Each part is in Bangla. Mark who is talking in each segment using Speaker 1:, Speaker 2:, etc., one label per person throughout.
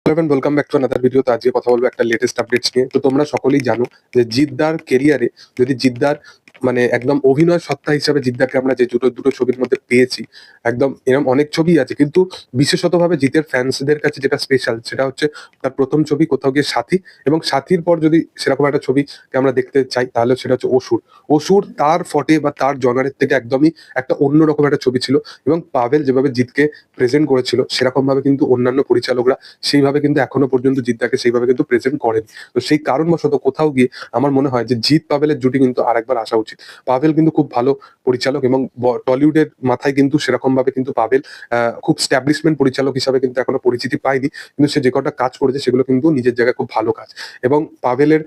Speaker 1: Hello everyone, welcome back to another video. তো আজকে কথা বলবো একটা লেটেস্ট আপডেটস নিয়ে। তো তোমরা সকলেই জানো যে জিদ্দার কেরিয়ারে যদি জিদ্দার মানে একদম অভিনয় সত্তা হিসাবে জিদ্দাকে আমরা যে দুটো ছবির মধ্যে পেয়েছি, একদম এরকম অনেক ছবি আছে, কিন্তু বিশেষতভাবে জিতের ফ্যান্সদের কাছে যেটা স্পেশাল সেটা হচ্ছে তার প্রথম ছবি কোথাও গিয়ে সাথী, এবং সাথীর পর যদি সেরকম একটা ছবিকে আমরা দেখতে চাই তাহলে সেটা হচ্ছে অসুর। অসুর তার ফটে বা তার জনারের থেকে একদমই একটা অন্যরকম একটা ছবি ছিল, এবং পাভেল যেভাবে জিতকে প্রেজেন্ট করেছিল সেরকম ভাবে কিন্তু অন্যান্য পরিচালকরা সেইভাবে কিন্তু এখনো পর্যন্ত জিদ্দাকে সেইভাবে কিন্তু প্রেজেন্ট করেন। তো সেই কারণবশত কোথাও গিয়ে আমার মনে হয় যে জিৎ পাভেলের জুটি কিন্তু আরেকবার আসা উচিত। পাভেল কিন্তু খুব ভালো পরিচালক, এবং টলিউডের মাথায় কিন্তু সেরকম ভাবে কিন্তু পাভেল খুব স্ট্যাবলিশমেন্ট পরিচালক হিসাবে কিন্তু এখনো পরিচিতি পায়নি, কিন্তু সে যে কটা কাজ করেছে সেগুলো কিন্তু নিজের জায়গায় খুব ভালো কাজ। এবং পাভেলের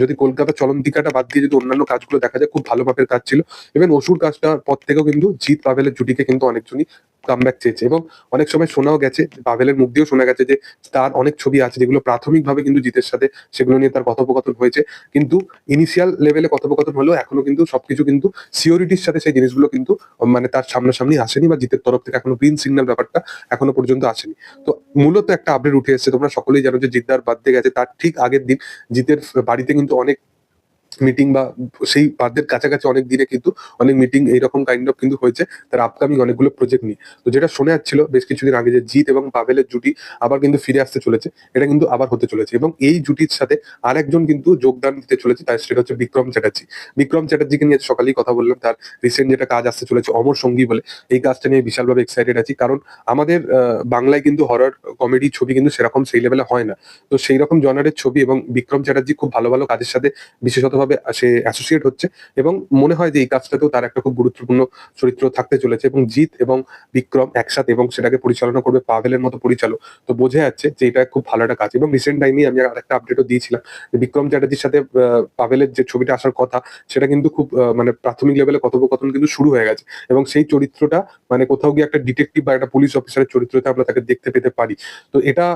Speaker 1: যদি কলকাতা চলন্তিকাটা বাদ দিয়ে যদি অন্যান্য কাজগুলো দেখা যায় খুব ভালো মাপের কাজ ছিল। এবং অসুর কাজটার পর থেকেও কিন্তু জিৎ পাভেলের জুটিকে কিন্তু অনেকজনই কামব্যাক চেয়েছে, এবং অনেক সময় শোনাও গেছে, পাভেলের মুখ দিয়েও শোনা গেছে যে তার অনেক ছবি আছে যেগুলো প্রাথমিকভাবে কিন্তু জিতের সাথে সেগুলো নিয়ে তার কথোপকথন হয়েছে, কিন্তু ইনিশিয়াল লেভেলে কথোপকথন হলেও এখনো কিন্তু সবকিছু কিন্তু সিওরিটির সাথে সেই জিনিসগুলো কিন্তু মানে তার সামনাসামনি আসেনি, বা জিতের তরফ থেকে এখনো গ্রিন সিগন্যাল ব্যাপারটা এখনো পর্যন্ত আসেনি। তো মূলত একটা আপডেট উঠে এসেছে, তোমরা সকলেই জানো যে জিদ্দার বার্থডে গেছে, তার ঠিক আগের দিন জিতের বাড়িতে কিন্তু অনেক মিটিং, বা সেই বার্থডের কাছাকাছি অনেক দিনে কিন্তু অনেক মিটিং এইরকম কাইন্ড অফ কিন্তু হয়েছে তার আপকামিং অনেকগুলো প্রজেক্ট নিয়ে। তো যেটা শোনা যাচ্ছিল বেশ কিছুদিন আগে যে জিৎ এবং পাভেলের জুটি আবার কিন্তু ফিরে আসতে চলেছে, এটা কিন্তু আবার হতে চলেছে, এবং এই জুটির সাথে আরেকজন কিন্তু যোগদান দিতে চলেছে, তার সেটা হচ্ছে বিক্রম চ্যাটার্জি। বিক্রম চ্যাটার্জিকে নিয়ে সকালেই কথা বললাম, তার রিসেন্ট যেটা কাজ আসতে চলেছে অমর সঙ্গী বলে, এই কাজটা নিয়ে বিশালভাবে এক্সাইটেড আছি, কারণ আমাদের বাংলায় কিন্তু হরর কমেডি ছবি কিন্তু সেরকম সেই লেভেলে হয় না। তো সেই রকম জনারের ছবি, এবং বিক্রম চ্যাটার্জি খুব ভালো ভালো কাজের সাথে বিশেষতভাবে সে অ্যাসোসিয়েট হচ্ছে, এবং মনে হয় যে এই কাজটাতেও তার একটা খুব গুরুত্বপূর্ণ চরিত্র থাকতে চলেছে, এবং জিৎ এবং বিক্রম একসাথে, এবং সেটাকে পরিচালনা করবে পাভেলের মতো পরিচালক। তো বোঝা যাচ্ছে যে এটা খুব ভালো একটা কাজ। এবং রিসেন্ট টাইমে আমি আরেকটা আপডেটও দিয়েছিলাম যে বিক্রম চ্যাটার্জির সাথে পাভেলের যে ছবিটা আসার কথা সেটা কিন্তু খুব মানে প্রাথমিক লেভেলে কথোপকথন কিন্তু শুরু হয়ে গেছে, এবং সেই চরিত্রটা মানে কোথাও গিয়ে একটা ডিটেকটিভ বা একটা পুলিশ অফিসারের চরিত্রতে আমরা তাকে দেখতে পেতে পারি। তো এটা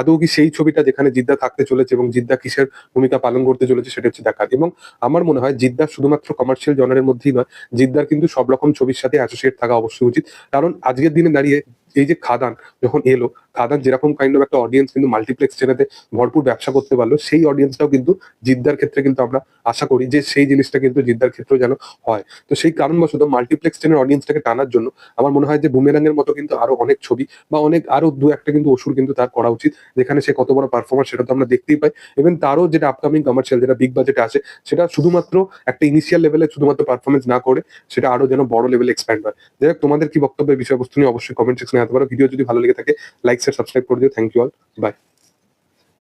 Speaker 1: আদৌ কি সেই ছবিটা যেখানে জিদ্দা থাকতে চলেছে, এবং জিদ্দা কিসের ভূমিকা পালন করতে চলেছে সেটা হচ্ছে দেখার। এবং আমার মনে হয় জিদ্দার শুধুমাত্র কমার্শিয়াল জনারের মধ্যেই নয়, জিদ্দার কিন্তু সব রকম ছবির সাথে অ্যাসোসিয়েট থাকা অবশ্যই উচিত, কারণ আজকের দিনে দাঁড়িয়ে এই যে খাদান যখন এলো, খাদান যেরকম কাইন্ড অফ একটা অডিয়েন্স কিন্তু মাল্টিপ্লেক্স চেনেতে ভরপুর ব্যবসা করতে পারলো, সেই অডিয়েন্সটাও কিন্তু জিদ্দার ক্ষেত্রে কিন্তু আমরা আশা করি যে সেই জিনিসটা কিন্তু জিদ্দার ক্ষেত্রেও যেন হয়। তো সেই কারণবশত মাল্টিপ্লেক্স চেনের অডিয়েন্সটাকে টানার জন্য আমার মনে হয় যে বুমেরাং এর মতো কিন্তু আরো অনেক ছবি বা অনেক আরো দু একটা কিন্তু অসুর কিন্তু তার করা উচিত, যেখানে সে কত বড় পারফরমার সেটা তো আমরা দেখতেই পাই। এবং তারও যেটা আপকামিং কমার্শিয়াল যেটা বিগ বাজেটে আসে, সেটা শুধুমাত্র একটা ইনিশিয়াল লেভেলে শুধুমাত্র পারফরমেন্স না করে সেটা আরো যেন বড় লেভেলে এক্সপ্যান্ড হয়। যাই হোক, তোমাদের কি বক্তব্য এই বিষয়বস্তু নিয়ে অবশ্যই কমেন্ট সেকশনে জানাতে পারো। ভিডিও যদি ভালো লেগে থাকে লাইক শেয়ার সাবস্ক্রাইব করে দিও। Thank you all, by.